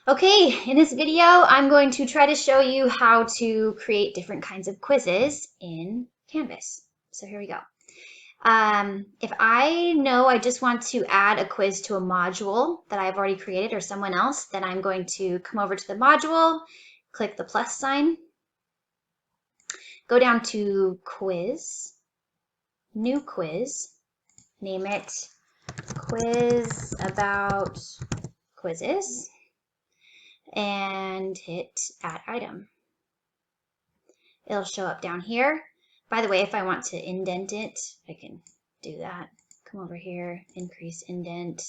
Okay, in this video, I'm going to try to show you how to create different kinds of quizzes in Canvas. So here we go. If I know I just want to add a quiz to a module that I've already created or someone else, then I'm going to come over to the module, click the plus sign, go down to quiz, new quiz, name it quiz about quizzes, and hit add item. It'll show up down here. By the way, if I want to indent it, I can do that. Come over here, increase indent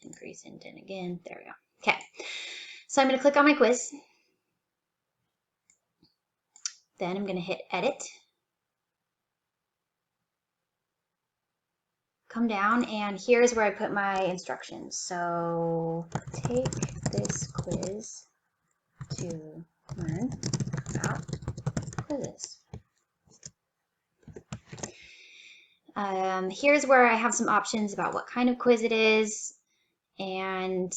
again. There we go. Okay, so I'm going to click on my quiz. Then I'm going to hit edit. Come down, and here's where I put my instructions. So take this quiz to learn about quizzes. Here's where I have some options about what kind of quiz it is, and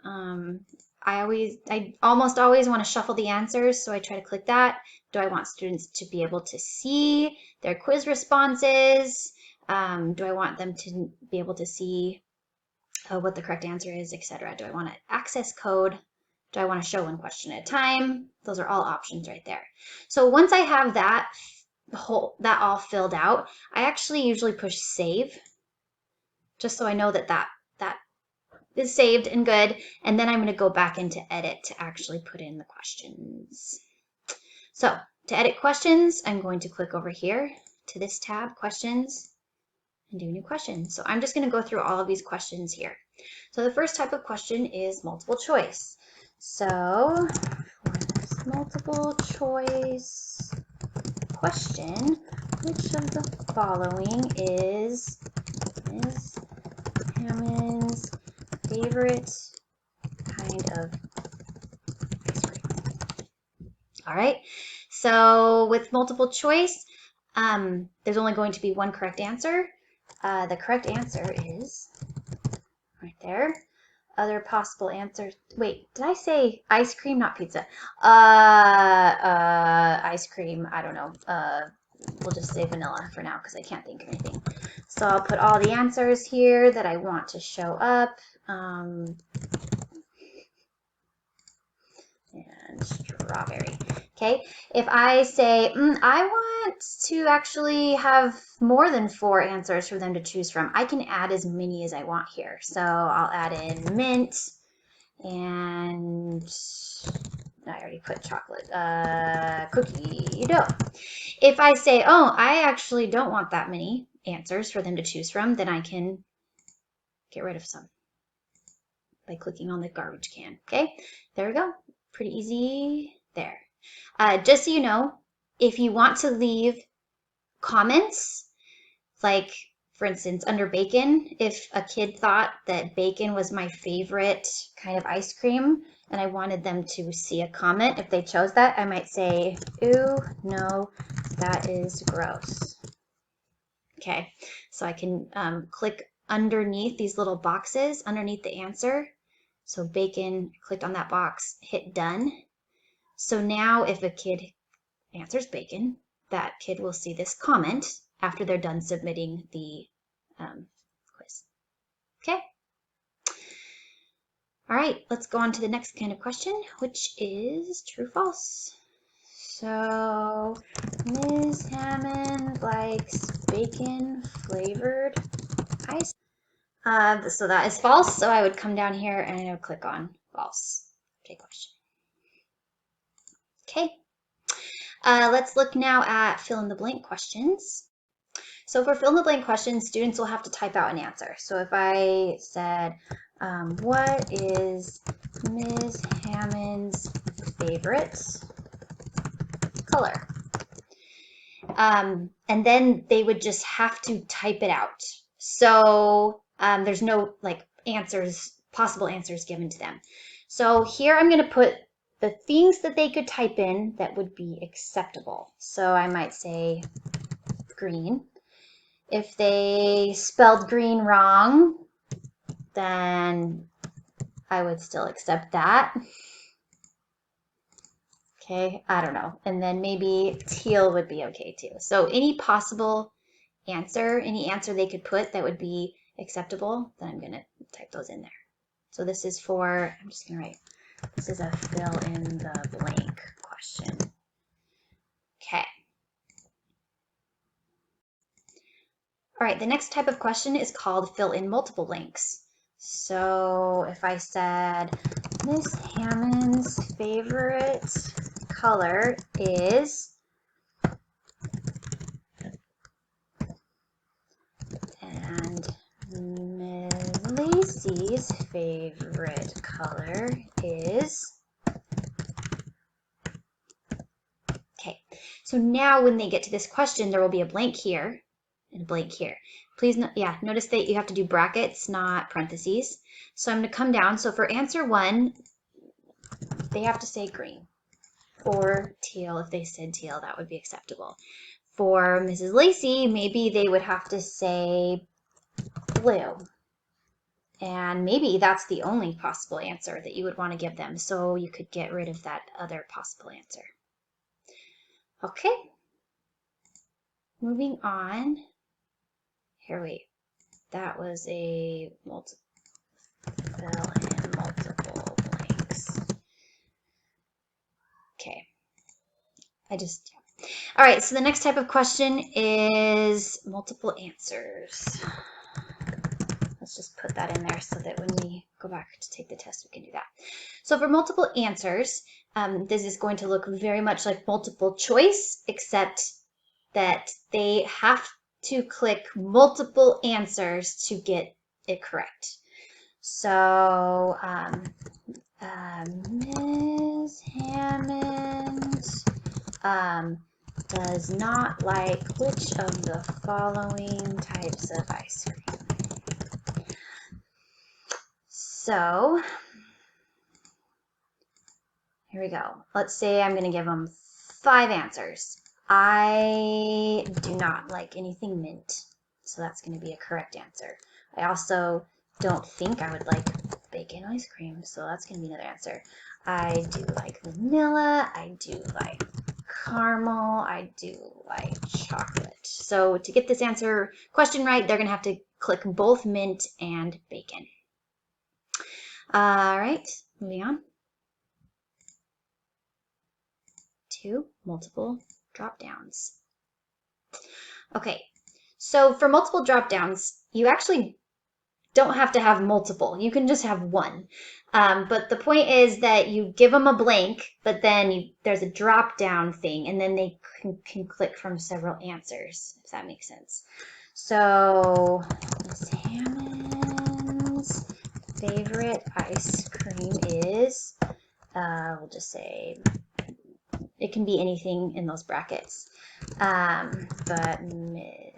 I almost always want to shuffle the answers, so I try to click that. Do I want students to be able to see their quiz responses? Do I want them to be able to see what the correct answer is, etc.? Do I want to access code? Do I want to show one question at a time? Those are all options right there. So once I have that all filled out, I actually usually push save, just so I know that that is saved and good, and then I'm going to go back into edit to actually put in the questions. So to edit questions, I'm going to click over here to this tab, questions, and do new questions. So I'm just going to go through all of these questions here. So the first type of question is multiple choice. So for this multiple choice question, which of the following is Ms. Hammond's favorite kind of ice cream? All right, so with multiple choice, there's only going to be one correct answer. The correct answer is right there. Other possible answers. Wait, did I say ice cream, not pizza? Ice cream, I don't know. We'll just say vanilla for now because I can't think of anything. So I'll put all the answers here that I want to show up. And strawberry. Okay, if I say, I want to actually have more than 4 answers for them to choose from, I can add as many as I want here. So I'll add in mint, and I already put chocolate, cookie dough. If I say, I actually don't want that many answers for them to choose from, then I can get rid of some by clicking on the garbage can. Okay, there we go. Pretty easy there. Just so you know, if you want to leave comments, like for instance, under bacon, if a kid thought that bacon was my favorite kind of ice cream and I wanted them to see a comment, if they chose that, I might say, ooh, no, that is gross. Okay, so I can click underneath these little boxes underneath the answer. So bacon, clicked on that box, hit done. So now if a kid answers bacon, that kid will see this comment after they're done submitting the quiz. Okay. All right, let's go on to the next kind of question, which is true, false. So Ms. Hammond likes bacon flavored ice. So that is false. So I would come down here and I would click on false. Okay, question. Okay. Let's look now at fill in the blank questions. So for fill in the blank questions, students will have to type out an answer. So if I said, what is Ms. Hammond's favorite color? And then they would just have to type it out. So there's no like possible answers given to them. So here I'm going to put the things that they could type in that would be acceptable. So I might say green. If they spelled green wrong, then I would still accept that. Okay, I don't know. And then maybe teal would be okay too. So any possible answer, any answer they could put that would be acceptable, then I'm going to type those in there. So this is for, I'm just going to write, this is a fill in the blank question. Okay. All right, the next type of question is called fill in multiple blanks. So if I said, Miss Hammond's favorite color is, and Miss Lacey's favorite color is, okay, so now when they get to this question, there will be a blank here and a blank here. Please, notice that you have to do brackets, not parentheses. So I'm going to come down. So for answer 1, they have to say green or teal. If they said teal, that would be acceptable. For Mrs. Lacey, maybe they would have to say blue. And maybe that's the only possible answer that you would want to give them. So you could get rid of that other possible answer. Okay. Moving on. Here, wait. That was a fill in multiple blanks. Okay. All right, so the next type of question is multiple answers. Let's just put that in there so that when we go back to take the test, we can do that. So for multiple answers, this is going to look very much like multiple choice, except that they have to click multiple answers to get it correct. So, Ms. Hammond does not like which of the following types of ice cream? So, here we go. Let's say I'm going to give them 5 answers. I do not like anything mint, so that's going to be a correct answer. I also don't think I would like bacon ice cream, so that's going to be another answer. I do like vanilla. I do like caramel. I do like chocolate. So to get this question right, they're going to have to click both mint and bacon. All right, moving on to multiple drop-downs. Okay, so for multiple drop-downs, you actually don't have to have multiple. You can just have one. But the point is that you give them a blank, but then there's a drop-down thing, and then they can click from several answers, if that makes sense. So, Miss Hammond's favorite ice cream is, we'll just say, it can be anything in those brackets. But Miss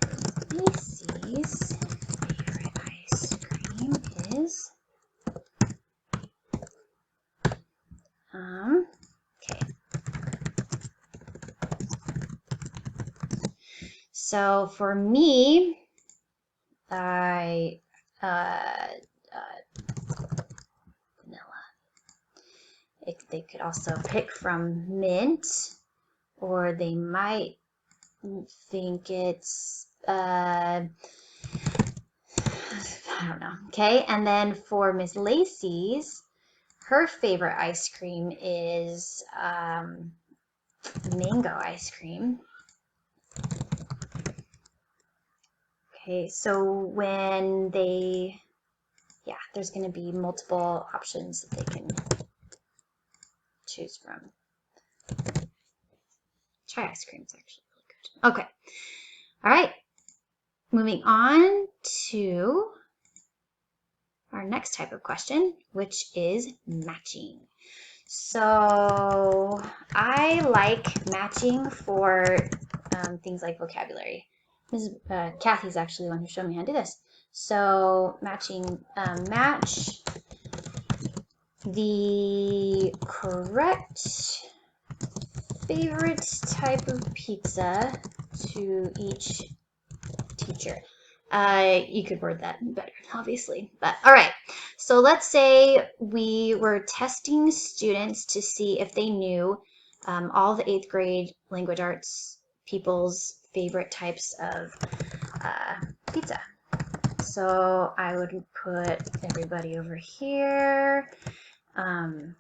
Lacey's favorite ice cream is, okay. So for me, vanilla. They could also pick from mint, or they might think it's, I don't know. Okay, and then for Miss Lacey's, her favorite ice cream is mango ice cream. Okay, so when there's going to be multiple options that they can choose from. Chai ice cream is actually really good. Okay, all right. Moving on to our next type of question, which is matching. So I like matching for things like vocabulary. Kathy's actually the one who showed me how to do this. So matching, match the correct favorite type of pizza to each teacher. You could word that better, obviously. But all right. So So let's say we were testing students to see if they knew all the 8th grade language arts people's favorite types of pizza. So I would put everybody over here. And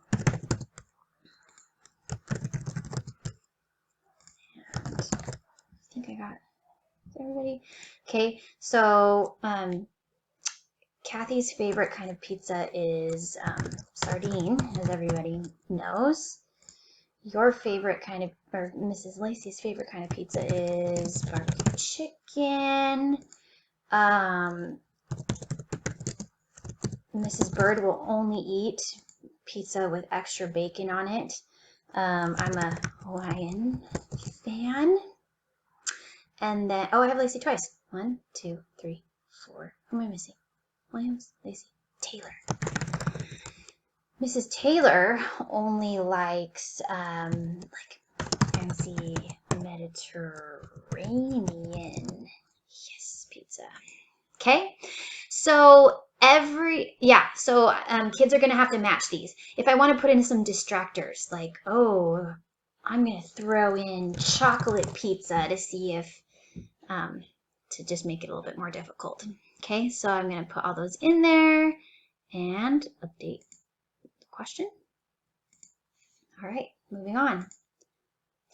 I think I got everybody. Okay, so Kathy's favorite kind of pizza is sardine, as everybody knows. Your favorite kind of, or Mrs. Lacey's favorite kind of pizza is barbecue chicken. Mrs. Bird will only eat pizza with extra bacon on it. I'm a Hawaiian fan. And then, oh, I have Lacey twice. 1, 2, 3, 4. Who am I missing? Williams, Lacey, Taylor. Mrs. Taylor only likes like fancy Mediterranean, yes, pizza. Okay, so kids are gonna have to match these. If I want to put in some distractors, like, oh, I'm gonna throw in chocolate pizza to see if to just make it a little bit more difficult. Okay, so I'm going to put all those in there and update the question. All right, moving on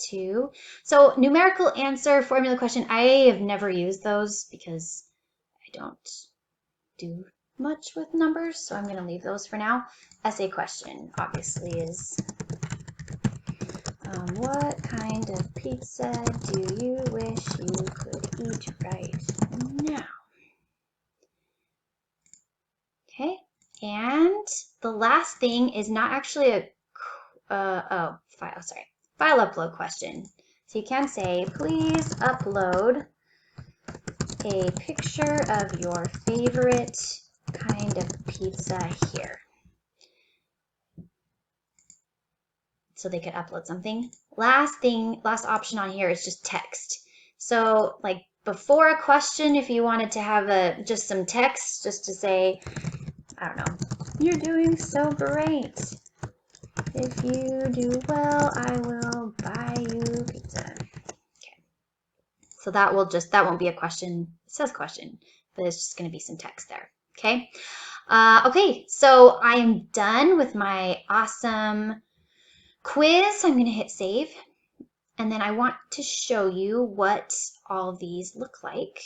to, so numerical answer formula question. I have never used those because I don't do much with numbers, so I'm going to leave those for now. Essay question obviously is, what kind of pizza do you wish you could eat right now? Okay, and the last thing is not actually a file upload question. So you can say, please upload a picture of your favorite kind of pizza here. So they could upload something. Last option on here is just text. So like before a question, if you wanted to have just some text, just to say, I don't know, you're doing so great. If you do well, I will buy you pizza. Okay. So that won't be a question. It says question, but it's just going to be some text there. Okay. Okay, so I am done with my awesome quiz. I'm going to hit save. And then I want to show you what all of these look like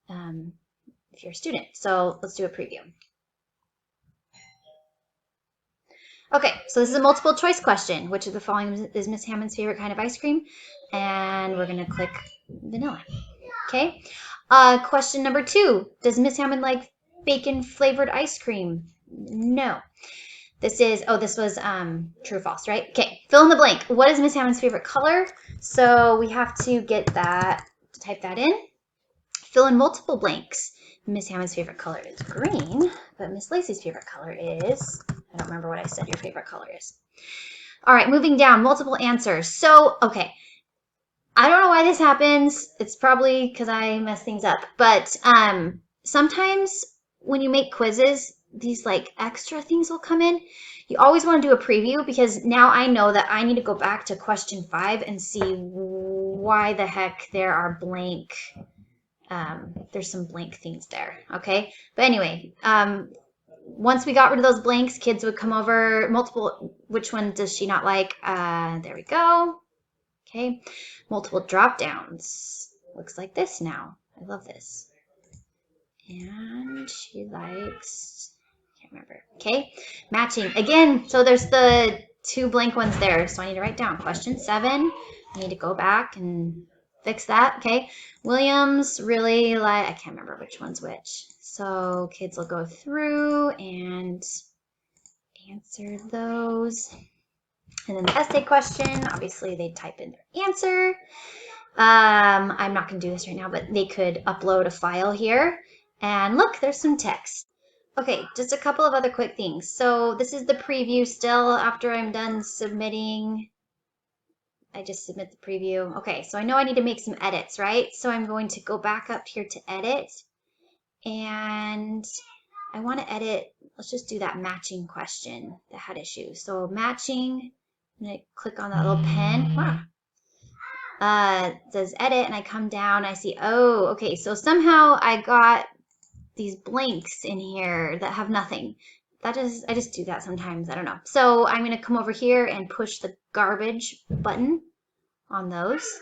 if you're a student. So let's do a preview. Okay, so this is a multiple choice question. Which of the following is Miss Hammond's favorite kind of ice cream? And we're going to click vanilla. Okay. Question number 2. Does Miss Hammond like bacon flavored ice cream? No. This was true or false, right? Okay, fill in the blank. What is Miss Hammond's favorite color? So we have to type that in. Fill in multiple blanks. Miss Hammond's favorite color is green, but Miss Lacey's favorite color is, I don't remember what I said your favorite color is. All right, moving down, multiple answers. So, okay, I don't know why this happens. It's probably because I mess things up, but sometimes when you make quizzes, these like extra things will come in. You always want to do a preview because now I know that I need to go back to question 5 and see why the heck there are blank, there's some blank things there, okay? But anyway, once we got rid of those blanks, kids would come over, which one does she not like? There we go. Okay, multiple drop downs. Looks like this now. I love this. And she likes, can't remember. Okay, matching again. So there's the 2 blank ones there. So I need to write down question 7. I need to go back and fix that. Okay, Williams really like, I can't remember which one's which. So kids will go through and answer those. And then the essay question, obviously they type in their answer. I'm not going to do this right now, but they could upload a file here. And look, there's some text. Okay, just a couple of other quick things. So this is the preview still after I'm done submitting. I just submit the preview. Okay, so I know I need to make some edits, right? So I'm going to go back up here to edit. And I want to edit, let's just do that matching question that had issues. So matching, I'm going to click on that little pen. Wow. It says edit, and I come down, I see, oh, okay, so somehow I got these blanks in here that have nothing. I just do that sometimes, I don't know. So I'm going to come over here and push the garbage button on those.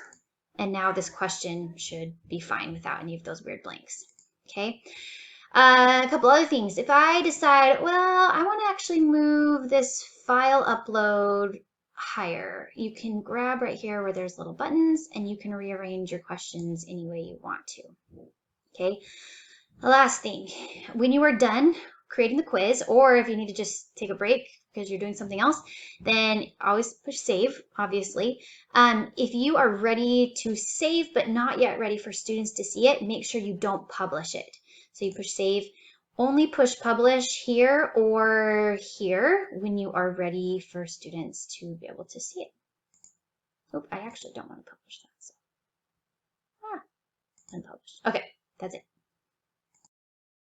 And now this question should be fine without any of those weird blanks. Okay. A couple other things. If I decide, well, I want to actually move this file upload higher, you can grab right here where there's little buttons and you can rearrange your questions any way you want to. Okay. The last thing, when you are done creating the quiz, or if you need to just take a break because you're doing something else, then always push save, obviously. If you are ready to save but not yet ready for students to see it, make sure you don't publish it. So you push save, only push publish here or here when you are ready for students to be able to see it. Oh, I actually don't want to publish that. So. Unpublished. Okay, that's it.